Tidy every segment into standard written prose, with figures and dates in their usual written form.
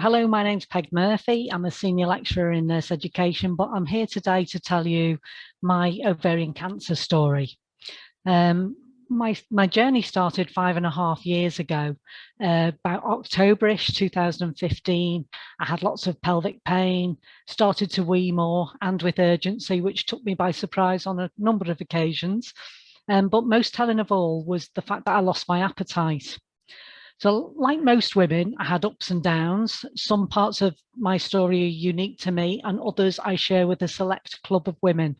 Hello, my name's Peg Murphy. I'm a senior lecturer in nurse education, but I'm here today to tell you my ovarian cancer story. My journey started 5.5 years ago, about October-ish 2015. I had lots of pelvic pain, started to wee more and with urgency, which took me by surprise on a number of occasions. But most telling of all was the fact that I lost my appetite. So like most women, I had ups and downs. Some parts of my story are unique to me and others I share with a select club of women.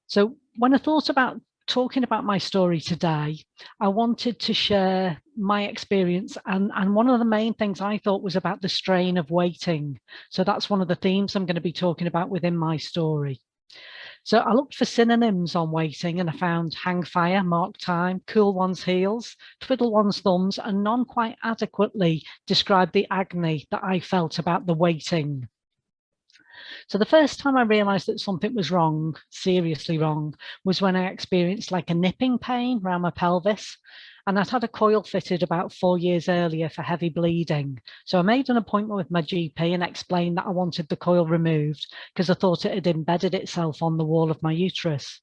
So when I thought about talking about my story today, I wanted to share my experience. And one of the main things I thought was about the strain of waiting. So that's one of the themes I'm going to be talking about within my story. So I looked for synonyms on waiting and I found hang fire, mark time, cool one's heels, twiddle one's thumbs, and none quite adequately described the agony that I felt about the waiting. So the first time I realized that something was wrong, seriously wrong, was when I experienced like a nipping pain around my pelvis. And I'd had a coil fitted about 4 years earlier for heavy bleeding. So I made an appointment with my GP and explained that I wanted the coil removed because I thought it had embedded itself on the wall of my uterus.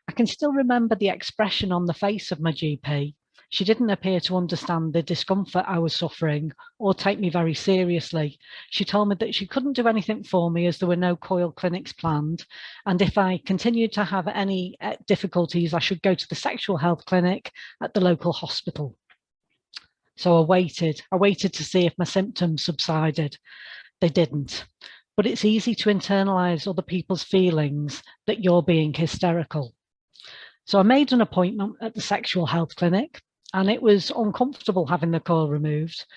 I can still remember the expression on the face of my GP. She didn't appear to understand the discomfort I was suffering or take me very seriously. She told me that she couldn't do anything for me as there were no coil clinics planned. And if I continued to have any difficulties, I should go to the sexual health clinic at the local hospital. So I waited to see if my symptoms subsided. They didn't. But it's easy to internalize other people's feelings that you're being hysterical. So I made an appointment at the sexual health clinic. And it was uncomfortable having the coil removed.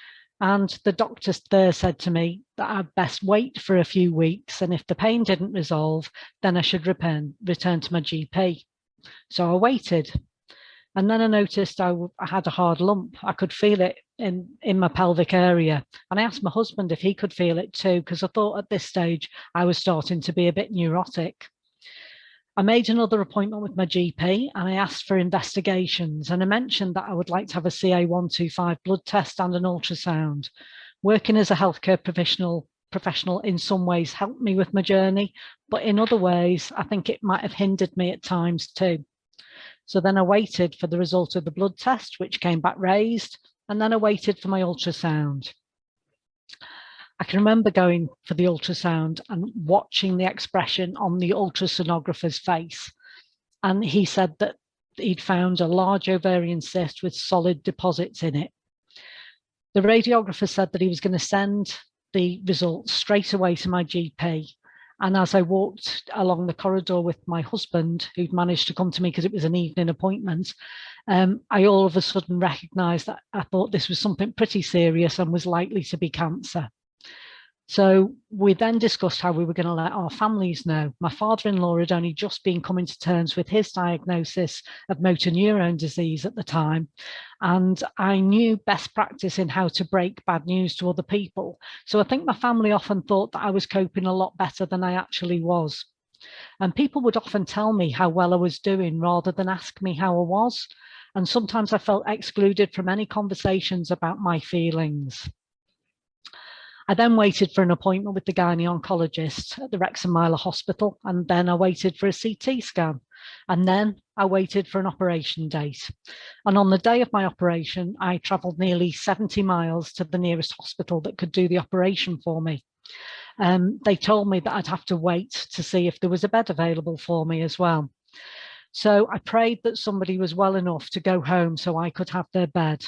And the doctor there said to me that I'd best wait for a few weeks. And if the pain didn't resolve, then I should return to my GP. So I waited. And then I noticed I had a hard lump. I could feel it in my pelvic area. And I asked my husband if he could feel it too, because I thought at this stage I was starting to be a bit neurotic. I made another appointment with my GP and I asked for investigations, and I mentioned that I would like to have a CA125 blood test and an ultrasound. Working as a healthcare professional in some ways helped me with my journey, but in other ways, I think it might have hindered me at times too. So then I waited for the result of the blood test, which came back raised, and then I waited for my ultrasound. I can remember going for the ultrasound and watching the expression on the ultrasonographer's face. And he said that he'd found a large ovarian cyst with solid deposits in it. The radiographer said that he was going to send the results straight away to my GP. And as I walked along the corridor with my husband, who'd managed to come to me because it was an evening appointment, I all of a sudden recognized that I thought this was something pretty serious and was likely to be cancer. So we then discussed how we were going to let our families know. My father-in-law had only just been coming to terms with his diagnosis of motor neurone disease at the time. And I knew best practice in how to break bad news to other people. So I think my family often thought that I was coping a lot better than I actually was. And people would often tell me how well I was doing rather than ask me how I was. And sometimes I felt excluded from any conversations about my feelings. I then waited for an appointment with the gynae-oncologist at the Wrexham Myler Hospital, and then I waited for a CT scan, and then I waited for an operation date. And on the day of my operation, I travelled nearly 70 miles to the nearest hospital that could do the operation for me. They told me that I'd have to wait to see if there was a bed available for me as well. So I prayed that somebody was well enough to go home so I could have their bed.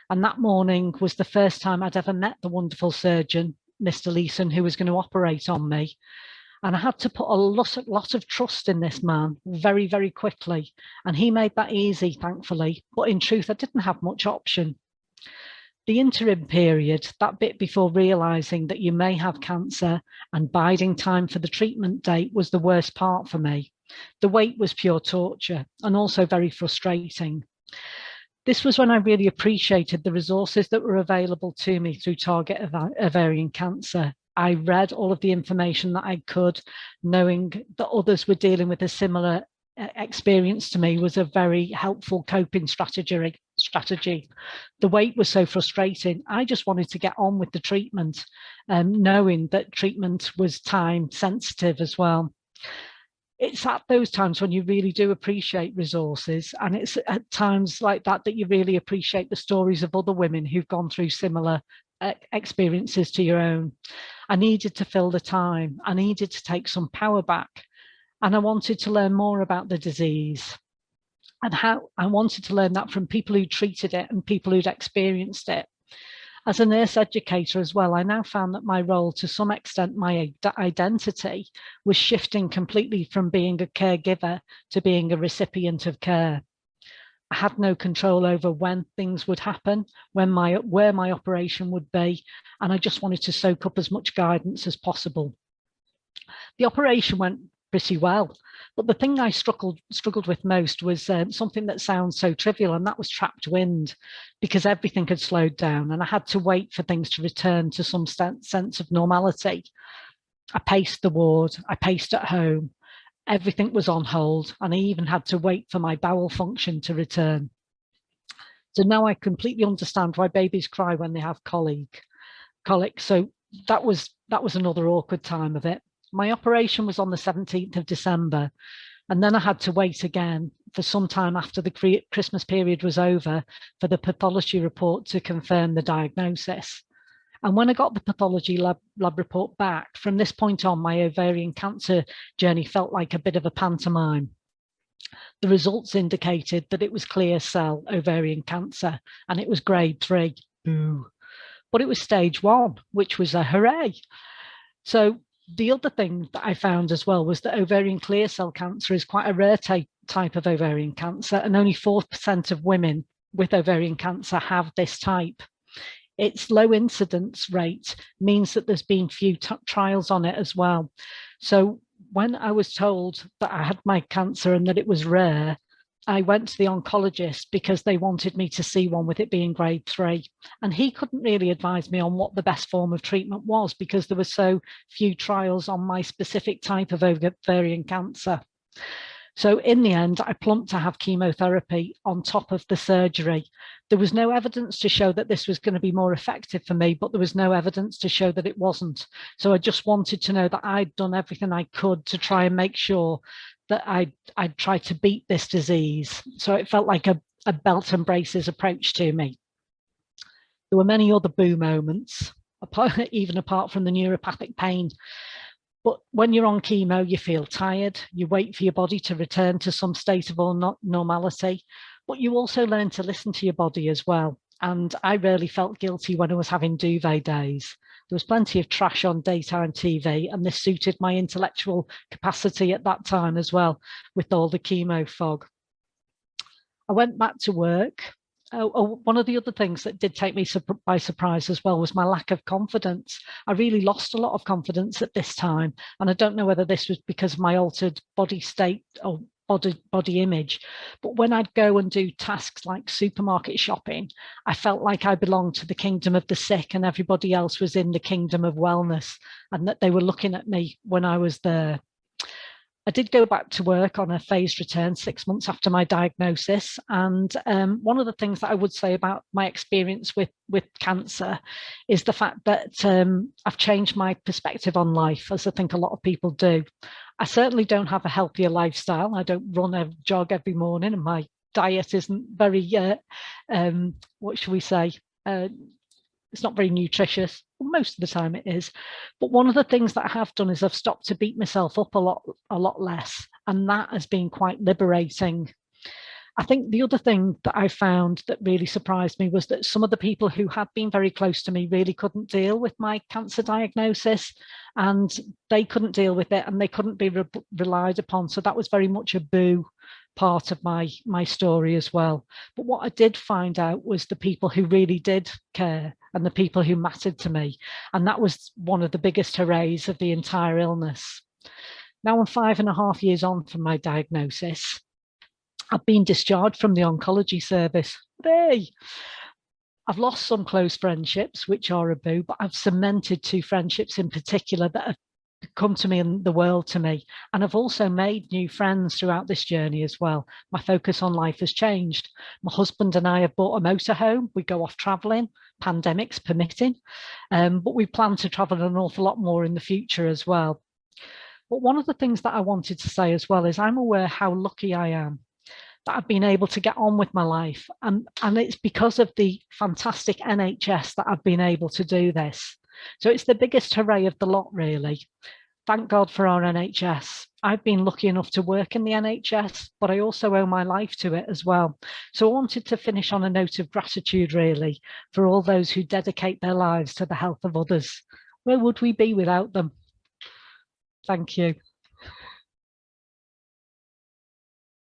And that morning was the first time I'd ever met the wonderful surgeon, Mr. Leeson, who was going to operate on me. And I had to put a lot of trust in this man very, very quickly. And he made that easy, thankfully. But in truth, I didn't have much option. The interim period, that bit before realizing that you may have cancer and biding time for the treatment date, was the worst part for me. The wait was pure torture and also very frustrating. This was when I really appreciated the resources that were available to me through Target Ovarian Cancer. I read all of the information that I could, knowing that others were dealing with a similar experience to me was a very helpful coping strategy strategy. The wait was so frustrating. I just wanted to get on with the treatment, knowing that treatment was time sensitive as well. It's at those times when you really do appreciate resources, and it's at times like that that you really appreciate the stories of other women who've gone through similar experiences to your own. I needed to fill the time. I needed to take some power back, and I wanted to learn more about the disease and how I wanted to learn that from people who treated it and people who'd experienced it. As a nurse educator as well, I now found that my role, to some extent, my identity was shifting completely from being a caregiver to being a recipient of care. I had no control over when things would happen, where my operation would be, and I just wanted to soak up as much guidance as possible. The operation went pretty well, but the thing I struggled with most was something that sounds so trivial, and that was trapped wind, because everything had slowed down and I had to wait for things to return to some sense of normality. I paced the ward, I paced at home, everything was on hold, and I even had to wait for my bowel function to return. So now I completely understand why babies cry when they have colic. So that was another awkward time of it. My operation was on the 17th of December, and then I had to wait again for some time after the Christmas period was over for the pathology report to confirm the diagnosis. And when I got the pathology lab report back, from this point on, my ovarian cancer journey felt like a bit of a pantomime. The results indicated that it was clear cell ovarian cancer, and it was grade 3. Boo. But it was stage 1, which was a hooray. So the other thing that I found as well was that ovarian clear cell cancer is quite a rare type of ovarian cancer, and only 4% of women with ovarian cancer have this type. Its low incidence rate means that there's been few trials on it as well. So when I was told that I had my cancer and that it was rare, I went to the oncologist because they wanted me to see one with it being grade 3. And he couldn't really advise me on what the best form of treatment was because there were so few trials on my specific type of ovarian cancer. So in the end, I plumped to have chemotherapy on top of the surgery. There was no evidence to show that this was going to be more effective for me, but there was no evidence to show that it wasn't. So I just wanted to know that I'd done everything I could to try and make sure that I'd try to beat this disease. So it felt like a belt and braces approach to me. There were many other boo moments, even apart from the neuropathic pain. But when you're on chemo, you feel tired, you wait for your body to return to some state of normality, but you also learn to listen to your body as well. And I rarely felt guilty when I was having duvet days. There was plenty of trash on daytime TV, and this suited my intellectual capacity at that time as well, with all the chemo fog. I went back to work. One of the other things that did take me by surprise as well was my lack of confidence. I really lost a lot of confidence at this time. And I don't know whether this was because of my altered body state or body image. But when I'd go and do tasks like supermarket shopping, I felt like I belonged to the kingdom of the sick and everybody else was in the kingdom of wellness, and that they were looking at me when I was there. I did go back to work on a phased return 6 months after my diagnosis. And one of the things that I would say about my experience with cancer is the fact that I've changed my perspective on life, as I think a lot of people do. I certainly don't have a healthier lifestyle. I don't run a jog every morning, and my diet isn't very, what should we say? It's not very nutritious. Most of the time it is. But one of the things that I have done is I've stopped to beat myself up a lot less. And that has been quite liberating. I think the other thing that I found that really surprised me was that some of the people who had been very close to me really couldn't deal with my cancer diagnosis, and they couldn't deal with it and they couldn't be relied upon. So that was very much a boo part of my story as well. But what I did find out was the people who really did care and the people who mattered to me. And that was one of the biggest hoorays of the entire illness. Now I'm 5.5 years on from my diagnosis. I've been discharged from the oncology service. Hey! I've lost some close friendships, which are a boo, but I've cemented 2 friendships in particular that have come to me and the world to me. And I've also made new friends throughout this journey as well. My focus on life has changed. My husband and I have bought a motorhome. We go off traveling, pandemics permitting, but we plan to travel an awful lot more in the future as well. But one of the things that I wanted to say as well is I'm aware how lucky I am that I've been able to get on with my life. And it's because of the fantastic NHS that I've been able to do this. So it's the biggest hooray of the lot, really. Thank God for our NHS. I've been lucky enough to work in the NHS, but I also owe my life to it as well. So I wanted to finish on a note of gratitude, really, for all those who dedicate their lives to the health of others. Where would we be without them? Thank you.